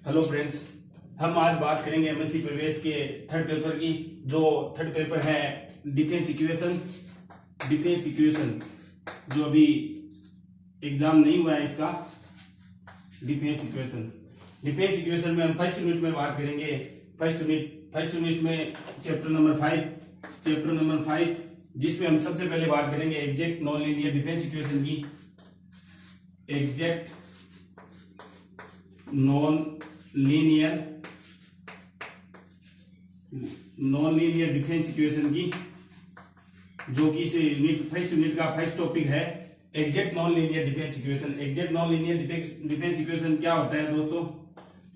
Hello friends, हम आज बात करेंगे एमएससी प्रवेश के थर्ड पेपर की। जो थर्ड पेपर है डिफेंस इक्वेशन जो अभी एग्जाम नहीं हुआ है इसका। डिफेंस इक्वेशन में हम फर्स्ट यूनिट में बात करेंगे। फर्स्ट यूनिट में चैप्टर नंबर 5 जिसमें हम सबसे पहले बात करेंगे exact non linear difference equation की। Exact non linear difference equation की, जो कि इस फर्स्ट यूनिट का फर्स्ट टॉपिक है exact non linear difference equation. Exact non linear difference equation क्या होता है दोस्तों?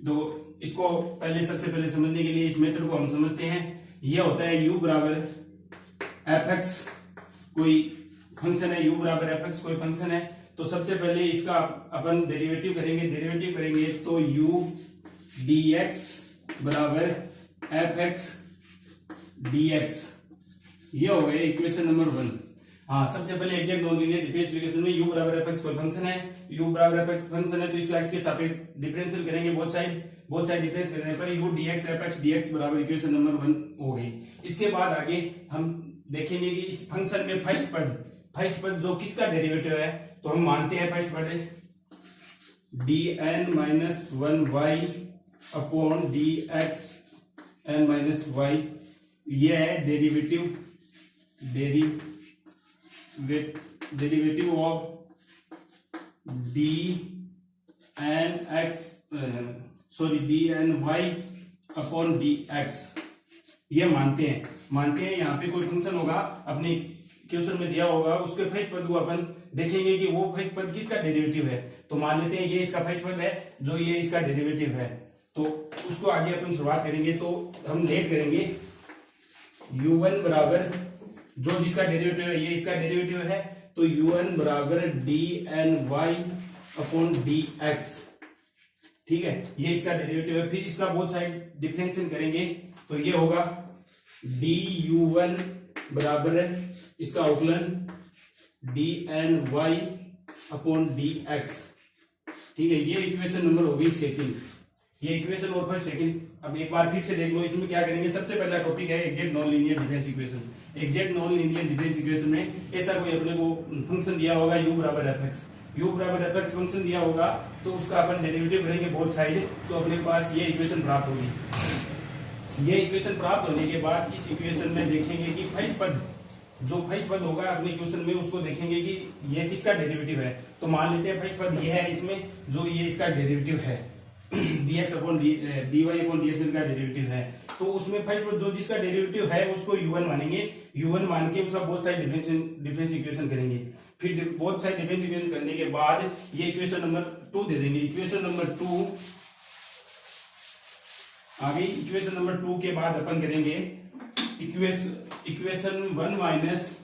तो इसको सबसे पहले समझने के लिए इस मेथड को हम समझते हैं। यह होता है u बराबर एफ एक्स कोई फंक्शन है, u बराबर एफ एक्स कोई फंक्शन है। तो सबसे पहले इसका अपन डेरिवेटिव करेंगे तो u dx बराबर एफ एक्स dx, ये हो गया इक्वेशन नंबर 1। हाँ, सबसे पहले exact non linear differential equation में u बराबर एफ एक्स कोई फंक्शन है, तो इसका x के सापेक्ष डिफरेंशियल करेंगे। बोथ साइड डिफरेंस करने पर u dx F x dx बराबर इक्वेशन नंबर 1 हो गई। इसके बाद आगे हम देखेंगे कि इस फंक्शन में फर्स्ट पद जो किसका डेरिवेटिव है, तो हम मानते हैं फर्स्ट पद dn minus 1y upon dx n minus y, ये है derivative of dny upon dx। ये मानते हैं यहाँ पे कोई फंक्शन होगा, अपने क्वेश्चन में दिया होगा, उसके फर्स्ट पद को अपन देखेंगे कि वो फर्स्ट पद किसका डेरिवेटिव है। तो मान लेते हैं ये इसका फर्स्ट पद है, जो ये इसका डेरिवेटिव है, तो उसको आगे अपन शुरुआत करेंगे। तो हम लेट करेंगे u1 बराबर जो जिसका डेरिवेटिव है, ये इसका डेरिवेटिव है, तो u1 बराबर dny अपॉन dx। ठीक है, ये इसका डेरिवेटिव है। फिर इसका बोथ साइड डिफरेंशिएट करेंगे तो ये होगा du1 बराबर इसका अवकलन dny अपॉन dx। ठीक है, ये इक्वेशन नंबर हो गई सेकंड। ये इक्वेशन और फिर सेकंड। अब एक बार फिर से देख लो, इसमें क्या करेंगे। सबसे पहला टॉपिक है exact non linear difference equation. Exact non linear difference equation में ऐसा कोई अपने को फंक्शन दिया होगा u बराबर एफ एक्स फंक्शन दिया होगा, तो उसका अपन डेरिवेटिव करेंगे बोथ साइड, तो अपने पास ये इक्वेशन प्राप्त होगी। ये इक्वेशन प्राप्त होने के बाद इस इक्वेशन में देखेंगे कि फर्स्ट पद होगा अपने क्वेश्चन में, उसको देखेंगे कि ये किसका डेरिवेटिव है। तो मान लेते हैं फर्स्ट पद ये है, इसमें जो ये इसका डेरिवेटिव है dx upon dy upon dx का डेरिवेटिव है। तो उसमें फर्स्ट पद जो जिसका डेरिवेटिव है उसको u1 मानेंगे। u1 मान के उसका बोथ साइड डिफरेंस इक्वेशन करेंगे। फिर बोथ साइड डिफरेंस इक्वेशन करने के बाद ये इक्वेशन नंबर 2 दे देंगे। इक्वेशन नंबर 2 आगे, इक्वेशन नंबर 2 के बाद अपन करेंगे equation 1 minus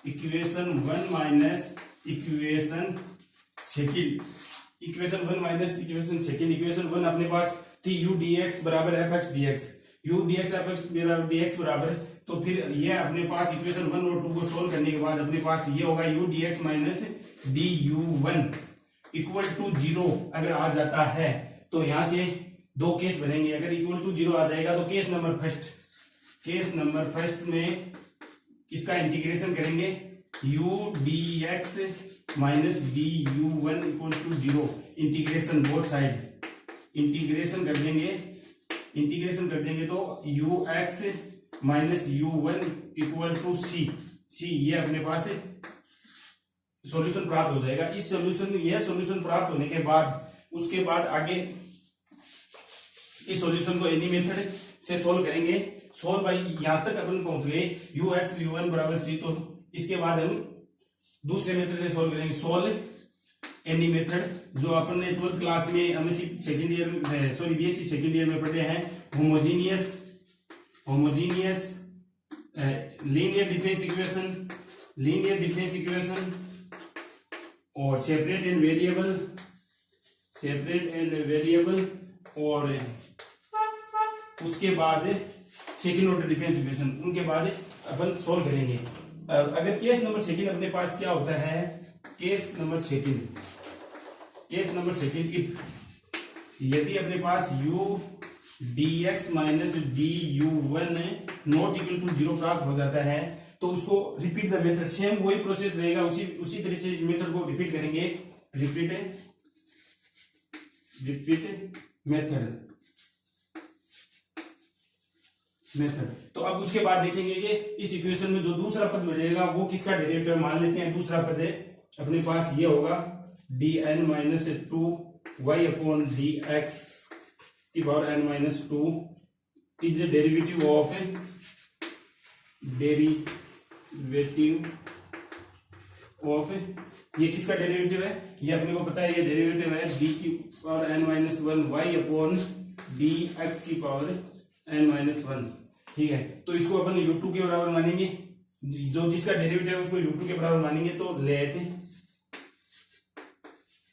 equation second. Equation 1 अपने पास थी u dx बराबर एफ एक्स dx बराबर, तो फिर ये अपने पास इक्वेशन 1 और 2 को सोल्व करने के बाद अपने पास ये होगा u dx minus du1 equal to 0 अगर आ जाता है तो यहां से दो केस बनेंगे। अगर इक्वल टू 0 आ जाएगा तो केस नंबर फर्स्ट में इसका इंटीग्रेशन करेंगे u dx minus du1 equal to 0। Integration both side integration कर देंगे तो ux माइनस u1 इक्वल टू c, ये अपने पास सॉल्यूशन प्राप्त हो जाएगा। यह सॉल्यूशन प्राप्त होने के बाद उसके बाद आगे इस सॉल्यूशन को एनी मेथड से सोल्व करेंगे। सोल्व बाई यहां तक अपन पहुंच गए ux u1 बराबर c, तो इसके बाद हम दूसरे मेथड से सोल्व करेंगे। सोल्व एनी मेथड, जो अपन ने 12th क्लास में MSc second year BSc second year में पढ़े हैं। होमोजीनियस लीनियर डिफरेंस इक्वेशन और सेपरेट एंड वेरिएबल, और उसके बाद सेकंड ऑर्डर डिफरेंस इक्वेशन, उनके बाद अपन सोल्व करेंगे। अगर केस नंबर सेकंड अपने पास क्या होता है, केस नंबर सेकंड इफ यदि अपने पास u dx minus du1 not equal to 0 प्राप्त हो जाता है तो उसको रिपीट द मेथड, सेम वही प्रोसेस रहेगा, उसी तरह से इस मेथड को रिपीट करेंगे। Repeat method. तो अब उसके बाद देखेंगे कि इस इक्वेशन में जो दूसरा पद बचेगा वो किसका डेरिवेटिव मान लेते हैं। दूसरा पद है अपने पास ये होगा dn minus 2y upon dx की power n minus 2 is derivative of ये किसका डेरिवेटिव है, ये अपने को पता है, ये डेरिवेटिव है d की power n minus 1 y upon dx की पावर n माइनस 1। ठीक है, तो इसको अपन u2 के बराबर मानेंगे, जो जिसका डेरिवेटिव है उसको u2 के बराबर मानेंगे। तो लेट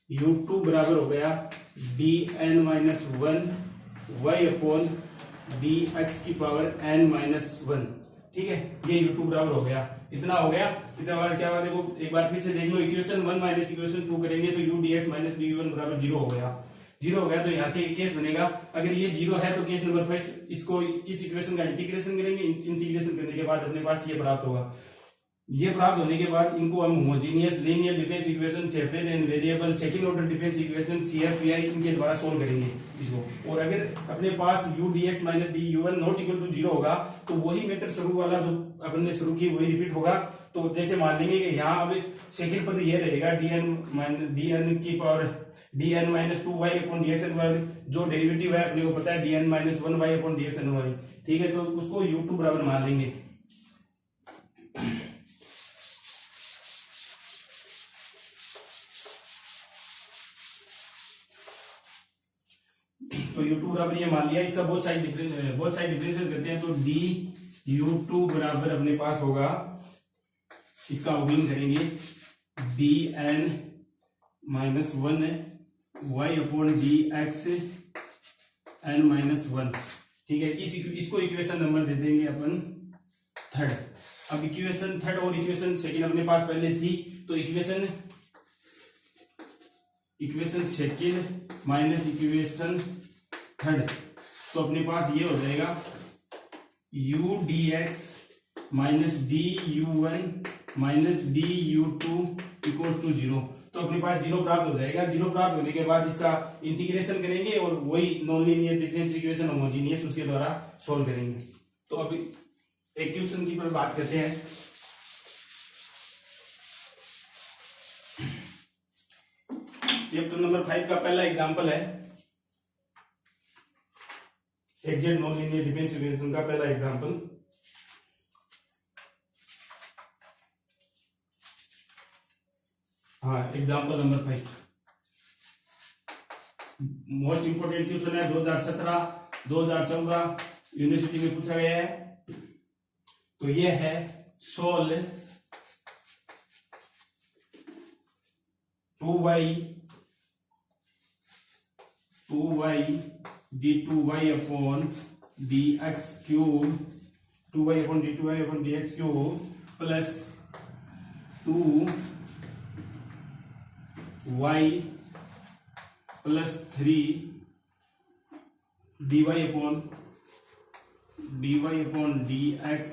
u2 बराबर हो गया dn minus 1 y upon dx की पावर n माइनस 1। ठीक है, ये u2 बराबर हो गया, इतना हो गया। इतना बार क्या बात है वो एक बार फिर से देख लो, इक्वेशन 1 माइनस इक्वेशन 2 करेंगे तो u dx माइनस du1 बराबर 0 हो गया। 0 हो गया तो यहाँ से एक केस बनेगा, अगर ये 0 है तो केस नंबर फर्स्ट इसको इस इक्वेशन का इंटीग्रेशन करेंगे। इंटीग्रेशन करने के बाद अपने पास ये प्राप्त होगा। ये प्राप्त होने के बाद इनको हम homogeneous linear difference equation, separate and variable second order difference equation CFPI इनके द्वारा सोल्व करेंगे इसको। और अगर अपने पास u dx minus du1 not equal to 0 होगा तो वही मेथड शुरू वाला जो अपन ने शुरू की वही रिपीट होगा। तो जैसे मान लेंगे कि यहाँ अब सेकंड पद ये रहेगा dn की power dn minus 2y upon dx, जो डेरिवेटिव है अपने को पता है dn minus 1y upon dx। ठीक है, तो उसको u2 बराबर मान लेंगे। तो u2 बराबर ये मान लिया, इसका बोथ साइड डिफरेंशियल करते हैं। तो du2 बराबर अपने पास होगा, इसका अवकलन करेंगे dn minus 1 y upon dx n minus 1। ठीक है, इसको इक्वेशन नंबर दे देंगे अपन थर्ड। अब इक्वेशन थर्ड और इक्वेशन सेकंड अपने पास पहले थी, तो equation second minus equation third, तो अपने पास ये हो जाएगा u dx minus du1 minus du2 equal to 0। तो अपने पास 0 प्राप्त हो जाएगा। 0 प्राप्त होने के बाद इसका इंटीग्रेशन करेंगे और वही non linear difference equation homogeneous उसके द्वारा सॉल्व करेंगे। तो अभी एक क्वेश्चन की पर बात करते हैं। चैप्टर नंबर 5 का पहला एग्जांपल है exact non linear difference equation का पहला एग्जांपल। हाँ, example number 5 most important question है, 2017-2014 यूनिवर्सिटी में पूछा गया है। तो ये है solve 2y d2y upon dx cube 2y upon d2y upon dx cube plus 2y plus 3 dy upon dx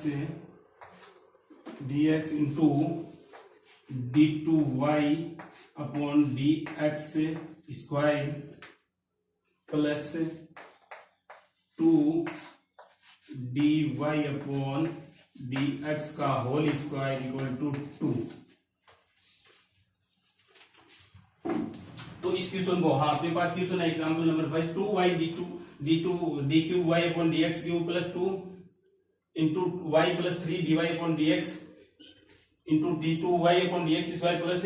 into d2y upon dx square plus 2 dy upon dx का whole square equal to 2। तो इस question को, हाँ अपने पास question है example number 5 2y d cube y upon dx cube plus 2 into y plus 3 dy upon dx into d2y upon dx square plus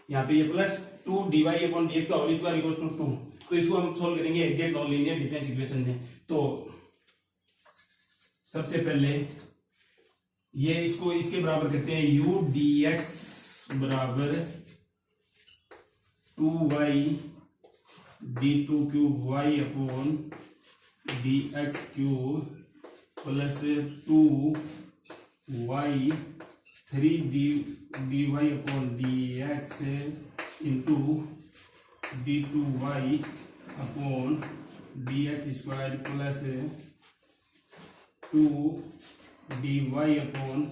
यहाँ पे ये प्लस 2 dy अपॉन dx का होल स्क्वायर इक्वल टू 2। तो इसको हम solve करेंगे exact non linear difference equation में। तो सबसे पहले ये इसको इसके बराबर करते हैं, u dx बराबर 2y d2 cube y upon dx cube plus 2y 3 dy upon dx into d2y upon d x square plus 2 dy upon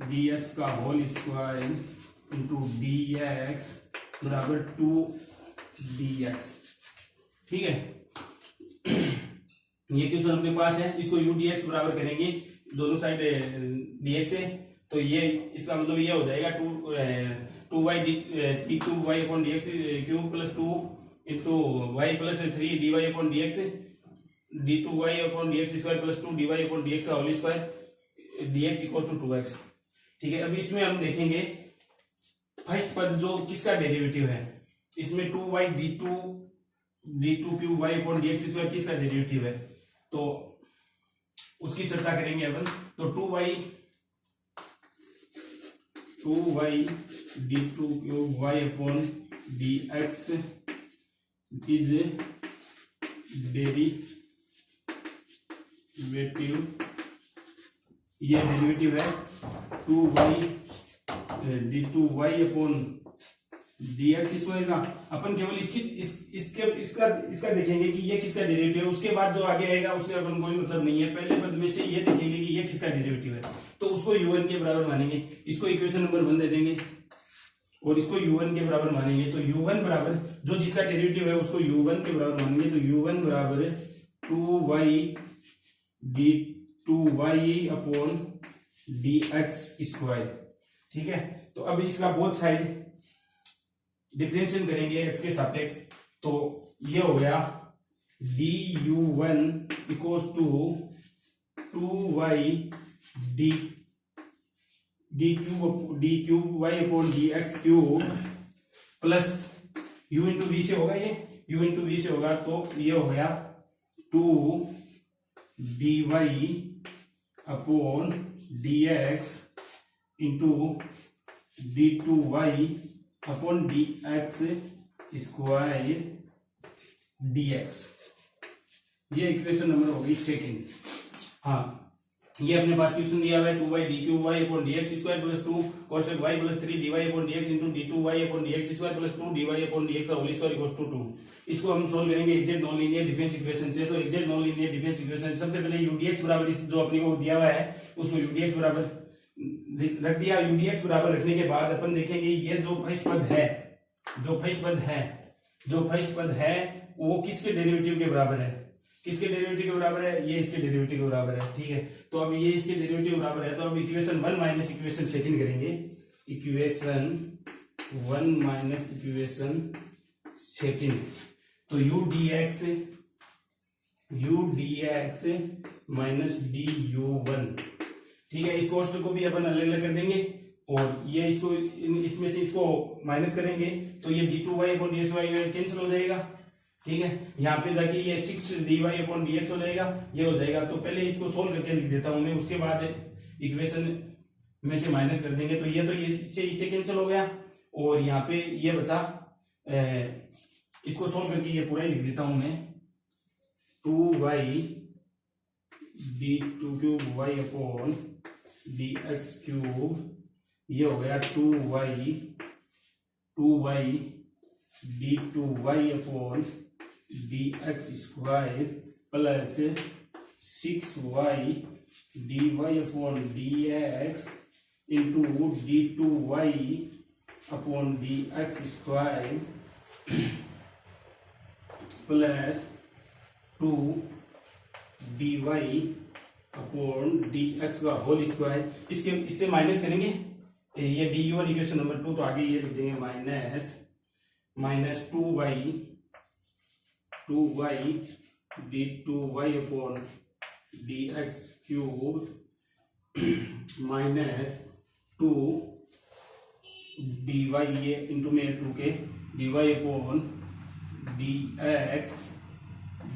d x का whole square into d x बराबर 2dx। ठीक है, ये question अपने पास है, इसको u dx बराबर करेंगे दोनों साइड dx से, तो ये इसका मतलब ये हो जाएगा 2y d cube y upon d x cube plus 2 into y plus 3 d y upon d x d2y upon d x square plus 2 dy upon d x का whole square dx equal to 2x। ठीक है, अब इसमें हम देखेंगे first पद जो किसका डेरिवेटिव है, इसमें 2y d2 cube y upon d x square किसका डेरिवेटिव है, तो उसकी चर्चा करेंगे अपन। तो 2y d2 cube y upon d x is derivative, ये डेरिवेटिव है 2y d2 y upon d x square का। अपन केवल इसका देखेंगे कि ये किसका डेरिवेटिव है, उसके बाद जो आगे आएगा उससे अपन कोई मतलब नहीं है, पहले पद में से ये देखेंगे कि ये किसका डेरिवेटिव है, तो उसको u1 के बराबर मानेंगे, इसको इक्वेशन नंबर 1 दे देंगे और इसको u1 के बराबर मानेंगे। तो u1 बराबर जो जिसका डेरिवेटिव है उसको u1 के बराबर मानेंगे, तो u1 बराबर 2y d2y upon d x square. ठीक है, तो अब इसका बोथ साइड डिफरेंशिएट करेंगे इसके सापेक्ष, तो ये हो गया du1 equals to 2y d cube y upon d x cube plus u into v से होगा, ये u इंटू वी से होगा, तो ये हो गया 2dy upon d x into d2y upon d x square dx। ये इक्वेशन नंबर होगी सेकेंड। हाँ, ये अपने पास क्वेश्चन दिया हुआ है 2y d cube y upon d x square plus 2 cosec y plus 3 dy upon dx into d2y upon dx square plus 2 dy upon dx का होल स्क्वायर इक्वल्स टू 2। इसको हम सोल्व करेंगे exact non linear difference equation से। तो exact non linear difference equation सबसे पहले udx बराबर इस जो अपने को दिया हुआ है उसको udx बराबर रख दिया। udx बराबर रखने के बाद अपन देखेंगे ये जो फर्स्ट पद है वो किसके डेरिवेटिव के बराबर है, किसके डेरिवेटिव के बराबर है, ये इसके डेरिवेटिव के बराबर है। ठीक है, तो अब ये इसके डेरिवेटिव के बराबर है, तो अब इक्वेशन 1 माइनस इक्वेशन सेकंड करेंगे, इक्वेशन 1 माइनस इक्वेशन सेकंड। तो u dx माइनस du1। ठीक है, इस कोष्टक को भी अपन अलग अलग कर देंगे और ये इसको इसमें से इसको माइनस करेंगे, तो ये d2y अपॉन dsy कैंसिल हो जाएगा। ठीक है, यहाँ पे जाके ये 6dy अपॉन dx हो जाएगा, ये हो जाएगा। तो पहले इसको सोल्व करके लिख देता हूं मैं, उसके बाद इक्वेशन में से माइनस कर देंगे। तो ये इससे कैंसिल हो गया और यहाँ पे ये बचा, इसको सोल्व करके ये पूरा ही लिख देता हूं मैं, 2y d2 cube y upon dx cube, ये हो गया 2y d2y upon dx square plus 6y dy upon dx into d2y upon dx square plus 2dy upon dx का होल स्क्वायर। इससे माइनस करेंगे, ये du1 इक्वेशन नंबर 2, तो आगे ये लिख देंगे minus 2y d2y upon dx cube minus 2dy, ये इंटू में 2 के dy upon dx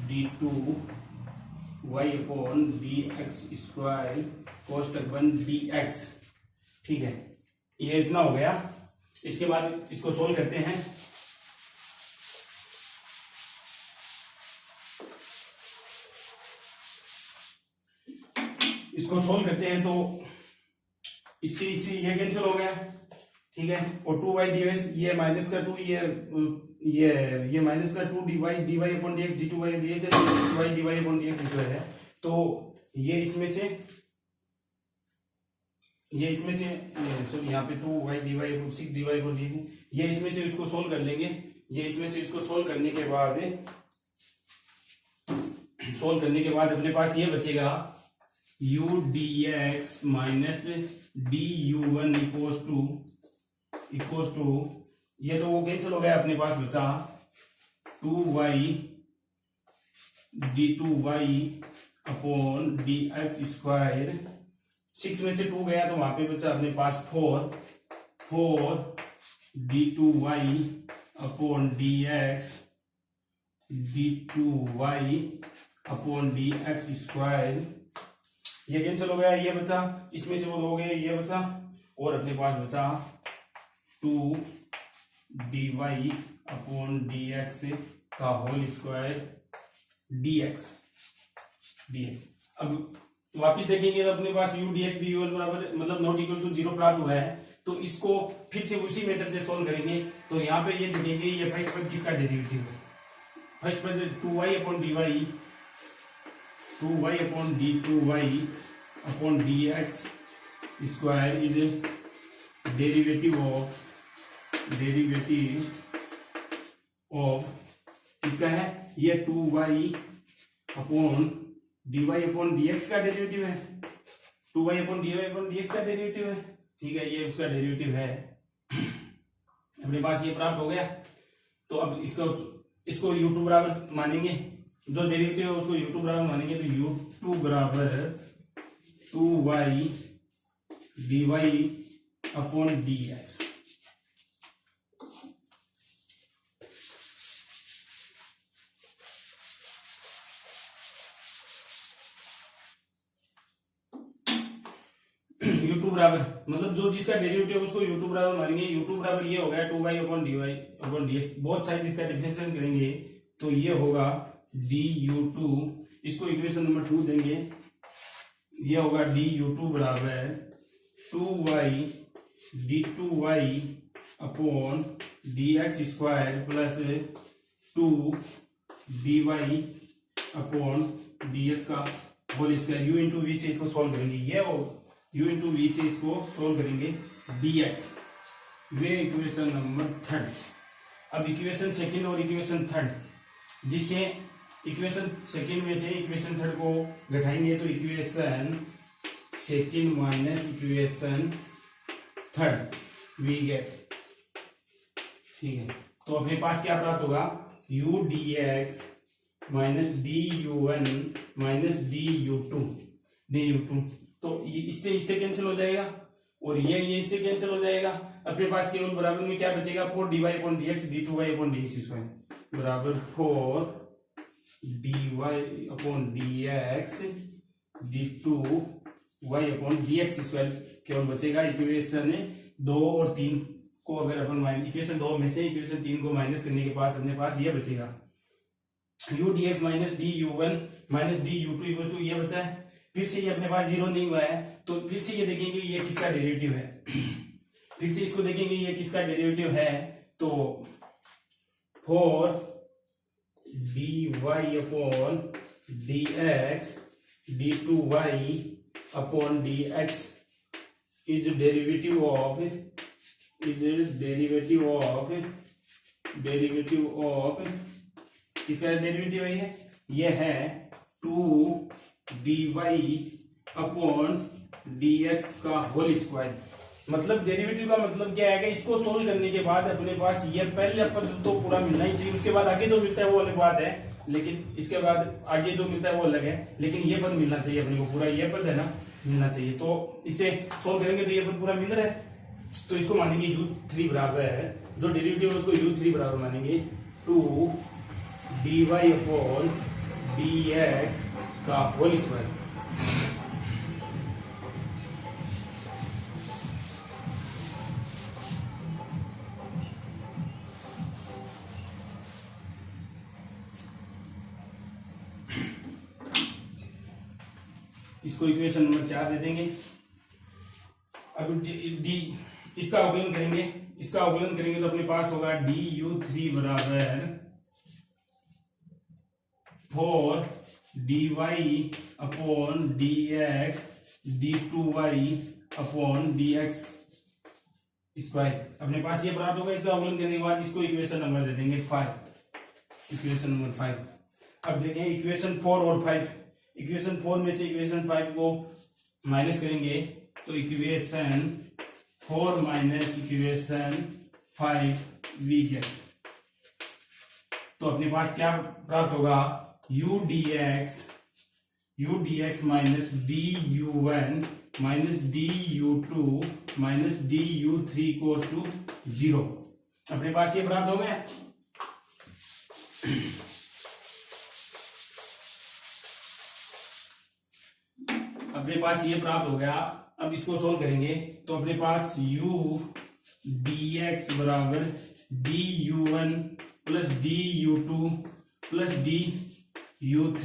d2y upon dx square कोष्टक 1 dx। ठीक है, ये इतना हो गया। इसके बाद इसको सोल्व करते हैं। इसको सोल्व करते हैं तो इससे ये कैंसिल हो गया। ठीक है, और 2y ds ये माइनस का 2, ये माइनस का 2 dy upon dx d2y dx है, y dy upon dx square है। तो ये इसमें से सॉरी यहाँ पे 2y dy upon 6 dy upon dx, ये इसमें से इसको सोल्व कर लेंगे। ये इसमें से इसको सोल्व करने के बाद अपने पास ये बचेगा u dx minus du1 equals to ये तो वो कैंसिल हो गया, अपने पास बचा 2y d2y upon dx square. 6 में से 2 गया तो वहां पे बचा अपने पास 4 d2y upon dx d2y upon dx square. ये कैंसिल हो गया, ये बचा, इसमें से वो हो गए, ये बचा, और अपने पास बचा 2 dy अपॉन dx का होल स्क्वायर dx। अब वापिस देखेंगे तो अपने पास u dx du बराबर मतलब नॉट इक्वल टू 0 प्राप्त हुआ है। तो इसको फिर से उसी मेथड से सॉल्व करेंगे। तो यहाँ पे ये देखेंगे ये फर्स्ट पद किसका डेरिवेटिव है। फर्स्ट पद 2y upon d2y upon dx square is derivative of किसका है, ये 2y upon dy upon dx का डेरिवेटिव है, 2y upon dy upon dx का डेरिवेटिव है। ठीक है, ये उसका डेरिवेटिव है। अपने पास ये प्राप्त हो गया। तो अब इसको u2 बराबर मानेंगे, जो डेरिवेटिव है उसको u2 बराबर मानेंगे। तो u2 बराबर 2y dy upon dx। u2 बराबर मतलब जो जिसका डेरिवेटिव उसको u2 बराबर मानेंगे। u2 बराबर ये हो गया 2y upon dy upon dx। बहुत साइड इसका डिफरेंशिएशन करेंगे तो ये होगा du2, इसको इक्वेशन नंबर 2 देंगे। ये होगा du2 बराबर 2y d2y upon dx square plus 2 dy upon ds का whole square. u into v से इसको सॉल्व करेंगे, ये हो u इंटू वी से इसको सोल्व करेंगे dx। वे इक्वेशन नंबर 3। अब इक्वेशन सेकंड और इक्वेशन थर्ड, जिससे इक्वेशन सेकंड में से इक्वेशन थर्ड को घटाएंगे तो equation second minus equation third we get. ठीक है, तो अपने पास क्या प्राप्त होगा, u dx minus du1 minus du2। तो इससे कैंसिल हो जाएगा और ये इससे कैंसिल हो जाएगा। अपने पास केवल बराबर में क्या बचेगा, 4 dy upon dx d2y upon dx square बराबर 4 dy upon dx d2y upon dx square केवल बचेगा। इक्वेशन 2 और 3 को अगर अपन इक्वेशन 2 में से इक्वेशन 3 को माइनस करने के पास अपने पास ये बचेगा u dx minus du1 minus du2 equal to ये बचा है। फिर से ये अपने पास जीरो नहीं हुआ है तो फिर से ये देखेंगे ये किसका डेरिवेटिव है। फिर से इसको देखेंगे ये किसका डेरिवेटिव है। तो 4 dy upon dx d2y upon dx is derivative of किसका डेरिवेटिव है, ये है 2 dy अपॉन dx का होल स्क्वायर। मतलब डेरिवेटिव का मतलब क्या है, इसको सोल्व करने के बाद अपने पास ये पहले पद तो पूरा मिलना ही चाहिए, उसके बाद आगे जो मिलता है वो अलग बात है, लेकिन इसके बाद आगे जो मिलता है वो अलग है, लेकिन ये पद मिलना चाहिए अपने को, पूरा ये पद है ना मिलना चाहिए। तो इसे सोल्व करेंगे तो ये पद पूरा मिल रहा है, तो इसको मानेंगे u3 बराबर है, जो डेरिवेटिव है उसको u3 बराबर मानेंगे 2 dy अपॉन dx का होल स्क्वायर। इसको इक्वेशन नंबर 4 दे देंगे। अब डी इसका अवकलन करेंगे इसका अवकलन करेंगे तो अपने पास होगा du3 बराबर 4dy upon dx d2y upon dx square. अपने पास ये प्राप्त होगा। इसका अवकलन करने के बाद इसको इक्वेशन नंबर दे देंगे 5, इक्वेशन नंबर 5। अब देखें इक्वेशन 4 और 5, इक्वेशन 4 में से इक्वेशन 5 को माइनस करेंगे तो equation 4 minus equation 5 we get. तो अपने पास क्या प्राप्त होगा, u dx minus du1 minus du2 minus du3 equals to 0। अपने पास ये प्राप्त हो गया। अपने पास ये प्राप्त हो गया। अब इसको सोल्व करेंगे तो अपने पास u dx बराबर du1 plus du2 plus du3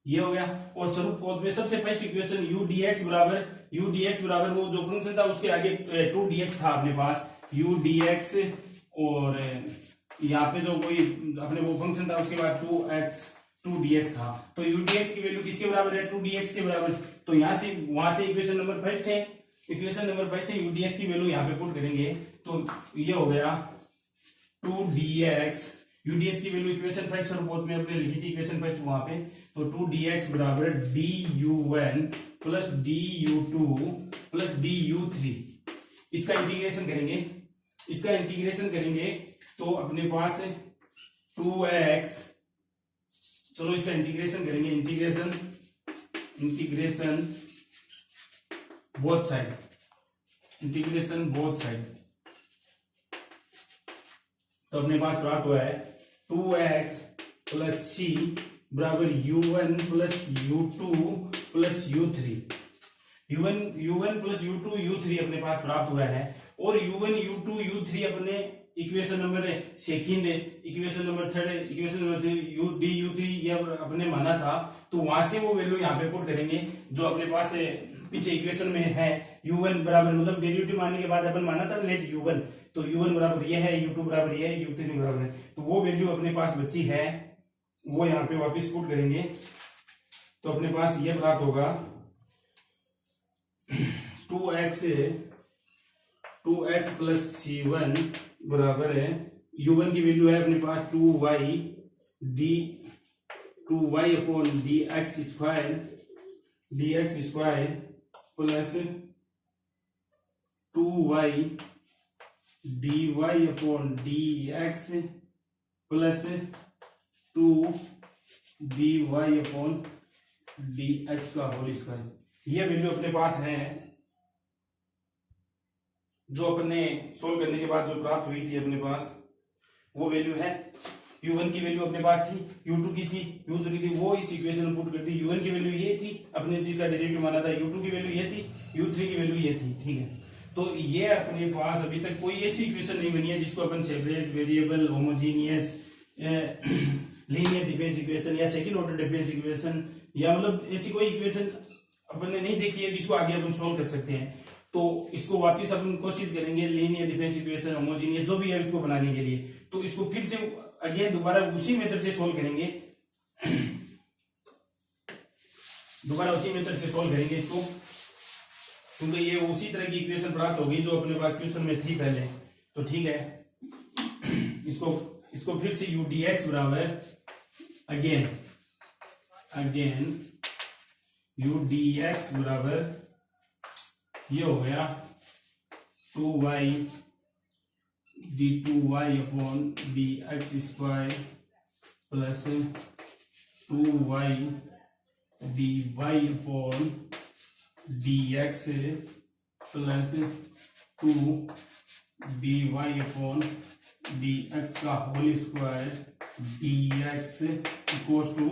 ये हो गया। और स्वरूप पद में सबसे फर्स्ट इक्वेशन u dx बराबर वो जो फंक्शन था उसके आगे 2dx था अपने पास u dx, और यहाँ पे जो कोई अपने वो फंक्शन था उसके बाद 2dx था। तो u dx की वैल्यू किसके बराबर है, 2dx के बराबर। तो यहाँ से वहां से इक्वेशन नंबर 5 से u dx की वैल्यू यहाँ पे पुट करेंगे तो ये हो गया 2dx। यूडीएक्स की वैल्यू इक्वेशन फर्स्ट और बोथ में अपने लिखी थी इक्वेशन फर्स्ट वहां पे। तो 2dx बराबर du1 plus du2 plus du3। इसका इंटीग्रेशन करेंगे तो अपने पास 2x, चलो इसका इंटीग्रेशन करेंगे, इंटीग्रेशन बोथ साइड। तो अपने पास प्राप्त हुआ है 2x प्लस c बराबर u1 plus u2 plus u3। u1 plus u2 u3 अपने पास प्राप्त हुआ है। और u1 u2 u3 अपने equation number second, equation number third, equation number 3 du3 ये अपने माना था। तो वहां से वो वैल्यू यहाँ पे पुट करेंगे जो अपने पास पीछे इक्वेशन में है। u1 बराबर मतलब डेरिवेटिव मानने के बाद अपन माना था लेट u1, तो u1 बराबर ये है, u2 बराबर ये है, u3 बराबर है। तो वो वैल्यू अपने पास बची है वो यहाँ पे वापस पुट करेंगे तो अपने पास ये प्राप्त होगा 2x प्लस c1 बराबर है, u1 की वैल्यू है अपने पास 2y upon dx square plus 2y dy upon dx plus 2dy upon dx का होल स्क्वायर। ये वैल्यू अपने पास है जो अपने सोल्व करने के बाद जो प्राप्त हुई थी अपने पास वो वैल्यू है। u1 की वैल्यू अपने पास थी, u2 की थी, u3 थी, वो इस इक्वेशन में पुट कर दी। u1 की वैल्यू ये थी अपने जिसका डेरिवेटिव माना था, u2 की वैल्यू ये थी, u3 की वैल्यू ये थी। ठीक है, तो ये अपने पास अभी तक कोई ऐसी इक्वेशन नहीं बनी है जिसको अपन separate variable homogeneous linear difference equation या सेकंड ऑर्डर डिफरेंस इक्वेशन या मतलब ऐसी कोई इक्वेशन अपन ने नहीं देखी है जिसको आगे अपन सोल्व कर सकते हैं। तो इसको वापस अपन कोशिश करेंगे लीनियर डिफरेंस इक्वेशन, होमोजीनियस जो भी है इसको बनाने के लिए। तो इसको फिर से अगेन दोबारा उसी मेथड से सोल्व करेंगे इसको, क्योंकि ये उसी तरह की इक्वेशन प्राप्त होगी जो अपने पास क्वेश्चन में थी पहले। तो ठीक है, इसको फिर से u dx बराबर अगेन u dx बराबर ये हो गया 2y d2y upon dx square plus 2y dy upon dx plus 2dy upon dx का whole square dx equals to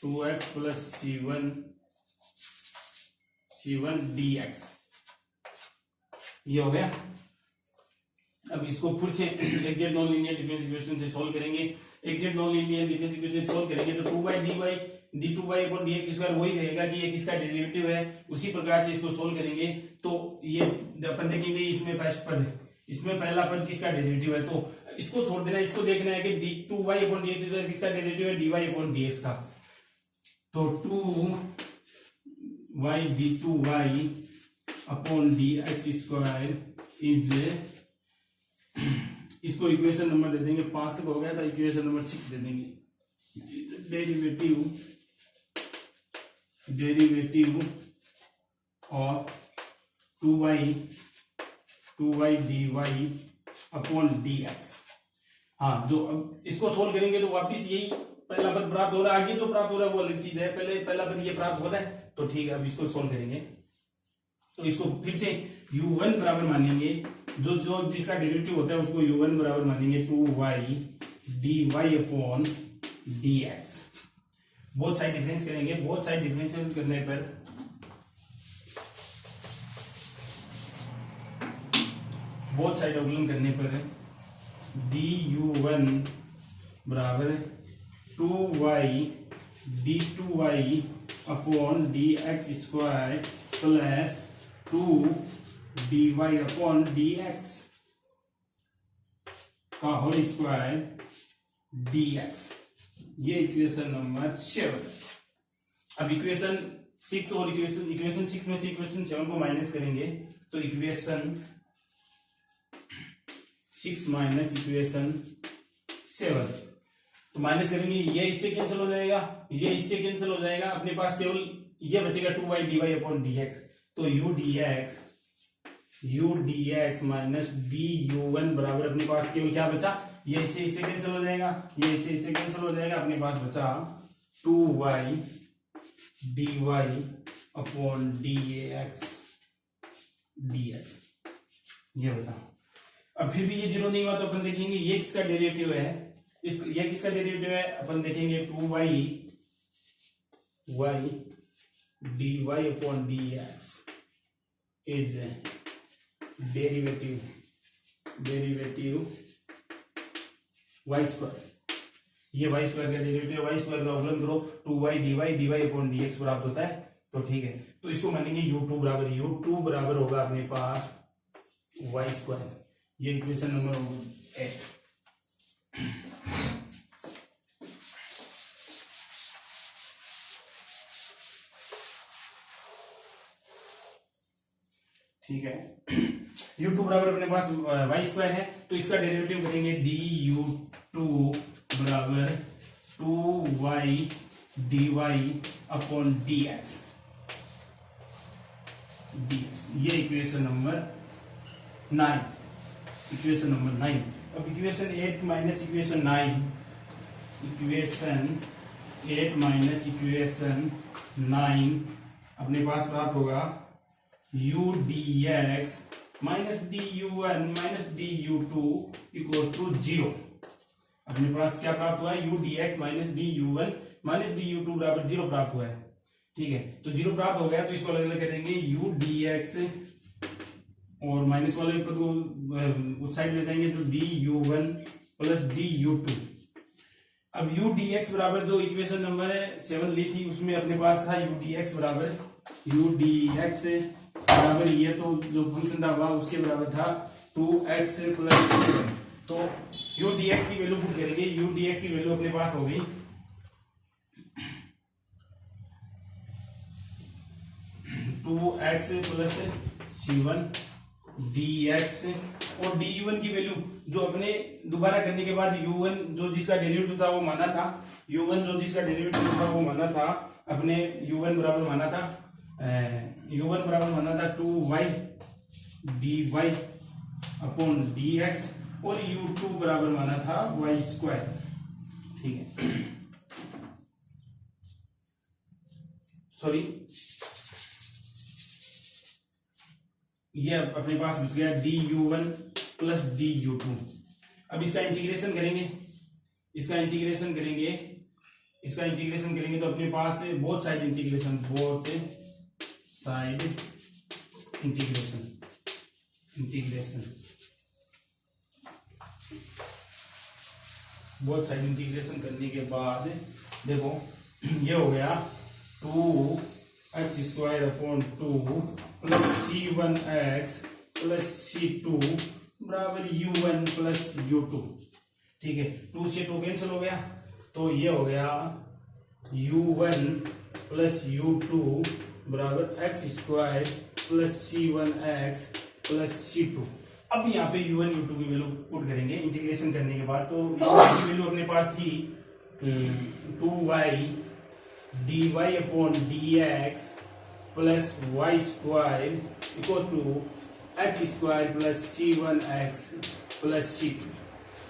2x plus c1 dx। ये हो गया। अब इसको फिर से exact non linear difference equation से सॉल्व करेंगे exact non linear differential equation solve करेंगे तो 2y/dy/dx² वही रहेगा कि ये किसका डेरिवेटिव है। उसी प्रकार से इसको सोल्व करेंगे तो ये अपन देखेंगे इसमें फर्स्ट पद, इसमें पहला पद किसका डेरिवेटिव है, तो इसको छोड़ देना, इसको देखना है कि 2y/dx² किसका डेरिवेटिव है, dy/dx का। तो 2y d2y/dx² इज, इसको इक्वेशन नंबर दे देंगे, 5 तक हो गया था, इक्वेशन नंबर 6 दे देंगे। Derivative of 2y dy/dx। हाँ, जो अब इसको सोल्व करेंगे तो वापिस यही पहला पद प्राप्त हो रहा है, आगे जो प्राप्त हो रहा है वो अलग चीज है, पहले पहला पद ये प्राप्त हो रहा है तो ठीक है। अब इसको सोल्व करेंगे तो इसको फिर से u1 बराबर मानेंगे, जो जो जिसका डेरिवेटिव होता है उसको u1 बराबर मानेंगे 2y dy/dx। Both side difference करेंगे, बोथ साइड डिफरेंशियल करने पर बोथ साइड अवकलन करने पर du1 बराबर 2y d2y/dx² प्लस 2dy/dx का होल स्क्वायर dx। ये इक्वेशन नंबर 7। अब इक्वेशन 6 और इक्वेशन 6 में से इक्वेशन 7 को माइनस करेंगे तो इक्वेशन 6 माइनस इक्वेशन 7, तो माइनस करेंगे, ये इससे कैंसिल हो जाएगा, ये इससे कैंसिल हो जाएगा, अपने पास केवल ये बचेगा 2y dy/dx। तो u dx माइनस du1 बराबर अपने पास केवल क्या बचा, ये इससे कैंसिल हो जाएगा, ये इससे कैंसिल हो जाएगा, अपने पास बचा 2y dy/dx ये बचा। अब फिर भी ये जीरो नहीं हुआ तो अपन देखेंगे ये किसका डेरिवेटिव है, ये किसका डेरिवेटिव है, अपन देखेंगे 2y dy/dx is derivative y²। ये y² का डेरिवेटिव, y² का अवकलन करो 2y dy/dx प्राप्त होता है, तो ठीक है। तो इसको मानेंगे u2 बराबर होगा अपने पास y²। ये इक्वेशन नंबर 8। ठीक है, u2 बराबर अपने पास y² है, तो इसका डेरिवेटिव करेंगे du2 बराबर 2y dy/dx। ये इक्वेशन नंबर 9। अब इक्वेशन 8 माइनस इक्वेशन 9 अपने पास प्राप्त होगा u dx minus du1 minus du2 equal to 0। अपने पास क्या प्राप्त हुआ है, u dx minus du1 minus du2 बराबर 0 प्राप्त हुआ है। ठीक है, तो 0 प्राप्त हो गया तो इसको अलग अलग करेंगे, u dx और माइनस वाले पद को उस साइड ले जाएंगे तो du1 प्लस du2। अब u dx बराबर जो इक्वेशन नंबर 7 ली थी उसमें अपने पास था u dx बराबर ये तो जो फंक्शन था हुआ उसके बराबर था 2x प्लस 7। तो u dx की वैल्यू पुट करेंगे, u dx की वैल्यू अपने पास हो गई 2x प्लस 7 dx और du1 की वैल्यू जो अपने दोबारा करने के बाद u1 जो जिसका डेरिवेटिव था वो माना था, अपने u1 बराबर माना था 2y dy/dx और u2 बराबर माना था y²। ठीक है, सॉरी ये अपने पास बच गया du1 प्लस du2। अब इसका इंटीग्रेशन करेंगे तो अपने पास both side integration both side integration करने के बाद देखो ये हो गया 2x² plus c1x plus c2 बराबर u1 प्लस u2। ठीक है, 2 से 2 कैंसिल हो गया, तो ये हो गया u1 प्लस u2 बराबर x² plus c1x plus c2। अब यहाँ पे u1 u2 की वैल्यू पुट करेंगे इंटीग्रेशन करने के बाद। तो की वैल्यू अपने पास थी 2y dy upon dx plus y² equal to x² plus c1x plus c2।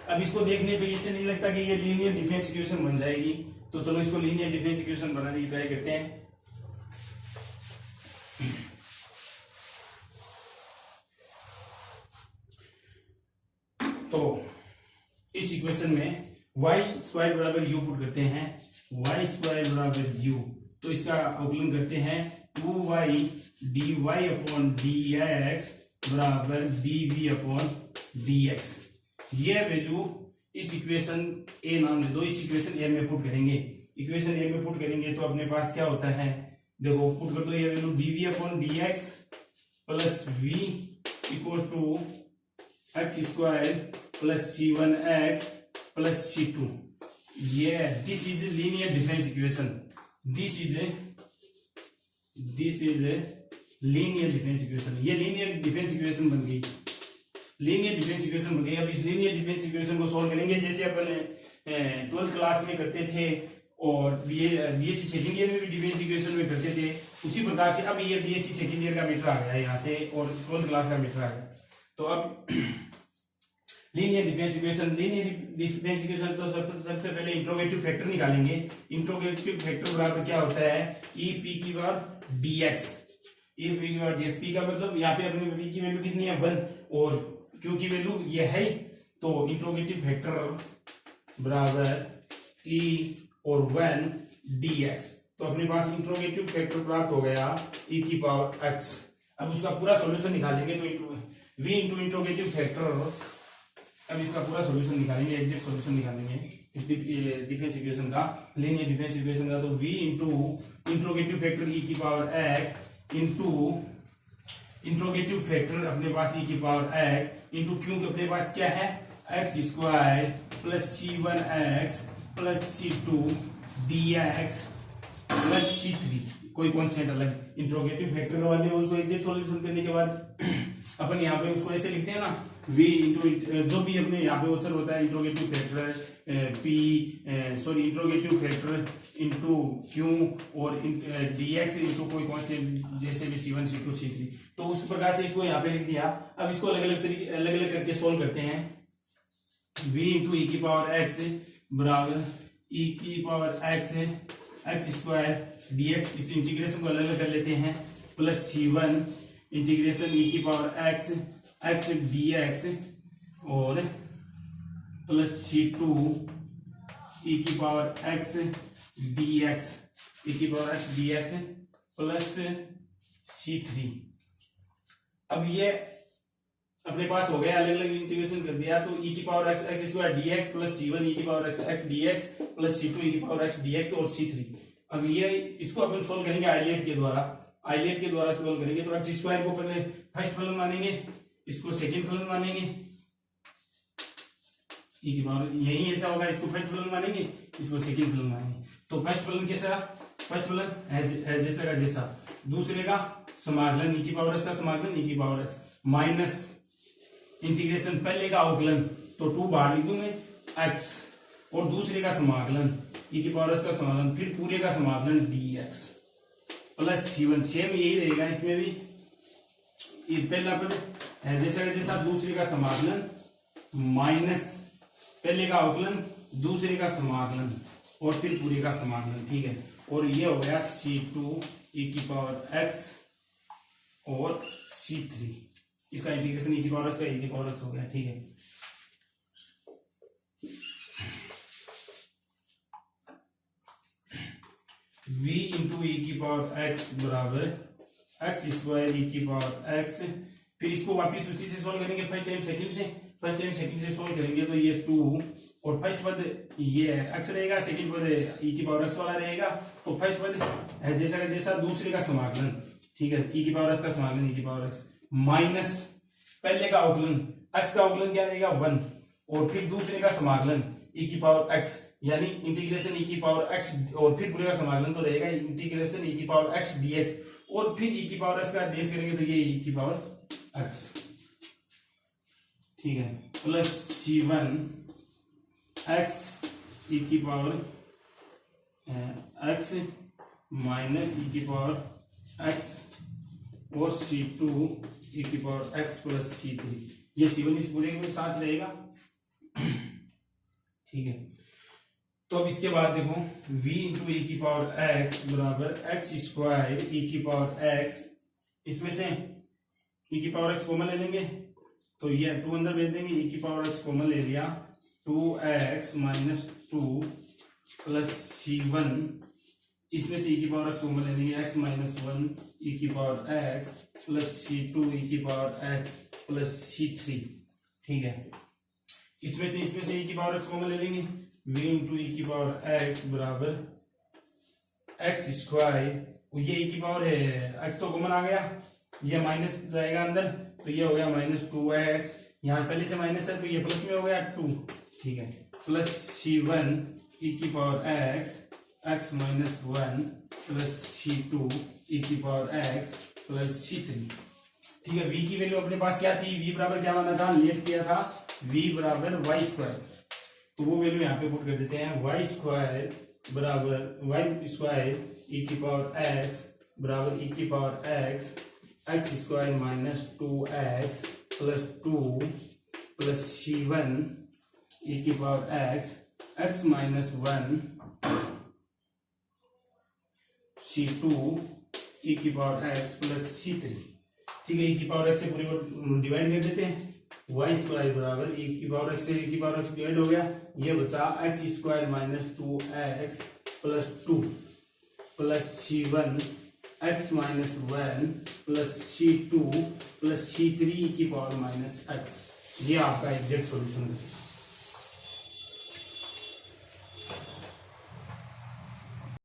अब इसको देखने पे ऐसे नहीं लगता कि ये लीनियर डिफरेंस इक्वेशन बन जाएगी, तो चलो इसको लीनियर डिफरेंस इक्वेशन बनाने की ट्राई करते हैं। तो इस इक्वेशन में y² बराबर u पुट करते हैं, y² बराबर u, तो इसका अवकलन करते हैं 2y dy अपॉन dx बराबर dv अपॉन dx। ये वैल्यू इस इक्वेशन ए नाम दे दो, इस इक्वेशन ए में पुट करेंगे। इक्वेशन ए में पुट करेंगे तो अपने पास क्या होता है, देखो पुट कर दो ये value dv upon dx plus v equal to x² plus c1x plus c2। ये this is linear difference equation, this is linear difference equation. ये लीनियर डिफरेंस इक्वेशन बन गई, लीनियर डिफरेंस इक्वेशन बन गई। अब इस लीनियर डिफरेंस इक्वेशन को solve करेंगे जैसे अपन 12th क्लास में करते थे और बीएससी सेकंड ईयर में भी डिफरेंस इक्वेशन में करते थे, उसी प्रकार से अब ये बीएससी सेकंड ईयर का मैटर आ गया यहाँ से और 12th क्लास का मैटर आ गया। तो अब लीनियर डिफरेंस इक्वेशन तो सबसे पहले इंट्रोगेटिव फैक्टर निकालेंगे। इंट्रोगेटिव फैक्टर बराबर क्या होता है, ई पी की बार dx, ई पी की बार dx। पी का मतलब यहाँ पे अपनी v की वैल्यू कितनी है 1 और q की वैल्यू ये है, तो इंट्रोगेटिव फैक्टर बराबर e और 1 dx। तो अपने पास इंट्रोगेटिव फैक्टर प्राप्त हो गया e की पावर x। अब उसका पूरा सॉल्यूशन निकालेंगे तो v इंटू इंट्रोगेटिव फैक्टर, अब इसका पूरा सॉल्यूशन निकालेंगे, एग्जैक्ट सॉल्यूशन निकालेंगे इस डिफरेंस इक्वेशन का, लीनियर डिफरेंस इक्वेशन का। तो v into interrogative factor e की power x into interrogative factor अपने पास e की पावर x इंटू क्यू अपने पास क्या है x² plus c1x plus c2 dx plus c3, कोई कॉन्स्टेंट अलग। इंट्रोगेटिव फैक्टर वाले उसको एग्जैक्ट सॉल्यूशन करने के बाद अपन यहाँ पे उसको ऐसे लिखते हैं ना, v इंटू जो भी अपने यहाँ पे उत्तर होता है interrogative factor interrogative factor into Q और dx इंटू कोई कांस्टेंट जैसे भी c1 c2 c3, तो उस प्रकार से इसको यहाँ पे लिख दिया। अब इसको अलग अलग करके सोल्व करते हैं। v इंटू e की पावर x बराबर e की पावर x x² dx, इस इंटीग्रेशन को अलग अलग कर लेते हैं, प्लस c1 इंटीग्रेशन e की पावर x x dx और प्लस c2 e की पावर x dx, e की power x dx plus c3। अब ये अपने पास हो गया, अलग अलग इंटीग्रेशन कर दिया, तो e की power x x² dx plus c1 e की power x x dx plus c2 e की पावर x dx और c3। अब ये इसको अपन सोल्व करेंगे आइलेट के द्वारा सोल्व करेंगे। तो x² को पहले फर्स्ट फलन मानेंगे, इसको सेकंड फलन मानेंगे, e की पावर यही ऐसा होगा, इसको फर्स्ट फलन मानेंगे, इसको सेकंड फलन मानेंगे। तो फर्स्ट फलन कैसा, फर्स्ट फलन है जैसा का जैसा, दूसरे का समाकलन e की पावर x का समाकलन e की पावर x माइनस इंटीग्रेशन पहले का अवकलन, तो 2 बाहर लिख दूंगे x और दूसरे का समाकलन e की पावर x का समाकलन, फिर पूरे का समाकलन dx प्लस c1। सेम यही रहेगा इसमें भी, ये पहला पद है जैसा का जैसा, दूसरे का समाकलन माइनस पहले का अवकलन दूसरे का समाकलन और फिर पूरे का समाकलन। ठीक है, और ये हो गया c2 e की पावर x और c3, इसका इंटीग्रेशन e की पावर x का e की पावर x हो गया। ठीक है, v इंटू e की पावर x बराबर x² e की पावर x, फिर इसको वापिस उसी से सोल्व करेंगे, फर्स्ट टाइम सेकंड से सोल्व करेंगे। तो ये 2 और फर्स्ट पद ये x रहेगा, सेकंड पद e की पावर x वाला रहेगा, तो फर्स्ट पद जैसा का जैसा दूसरे का समाकलन, ठीक है, e की पावर x का समाकलन e की पावर x माइनस पहले का अवकलन x का अवकलन क्या रहेगा 1, और फिर दूसरे का समाकलन e की पावर x, यानी इंटीग्रेशन e की पावर x, और फिर पूरे का समाकलन तो रहेगा इंटीग्रेशन e की पावर x dx, और फिर e की पावर x का dx करेंगे तो ये e की पावर x, ठीक है, प्लस c1 x e की पावर x माइनस e की पावर x और c2 e की पावर x प्लस c3, ये c1 इस पूरे के साथ रहेगा, ठीक है। तो अब इसके बाद देखो v इंटू e की पावर x बराबर x स्क्वायर e की पावर x, इसमें से e की पावर x कॉमन ले लेंगे तो ये 2 अंदर भेज देंगे, e की पावर x कॉमन ले लिया 2x माइनस 2 प्लस c1, इसमें से e की पावर x कॉमन ले लेंगे x माइनस 1 e की power x plus c2 e की पावर x प्लस c3, ठीक है। इसमें से e की पावर x कॉमन ले लेंगे, v इंटू e की पावर x बराबर x स्क्वायर, ये e की पावर है x तो कॉमन आ गया, ये माइनस रहेगा अंदर तो ये हो गया माइनस 2x, यहाँ पहले से माइनस है तो ये प्लस में हो गया 2, ठीक है, प्लस c1 e की power x minus 1 plus c2 e की पावर x प्लस c3, ठीक है। v की वैल्यू अपने पास क्या थी, v बराबर क्या माना था, लेट किया था v बराबर y स्क्वायर, तो वो वैल्यू यहाँ पे पुट कर देते हैं, y स्क्वायर बराबर y स्क्वायर e की पावर x बराबर e की power x square minus 2x plus 2 plus c1 e की power x minus 1 c2 e की पावर x प्लस c3, ठीक है। e की पावर x से पूरी को डिवाइड कर देते हैं, y स्क्वायर बराबर e की पावर x से e की पावर x डिवाइड हो गया, ये बचा x square minus 2x plus 2 plus c1 x minus 1 plus c2 plus c3 की पावर माइनस x, ये आपका एग्जैक्ट सॉल्यूशन है।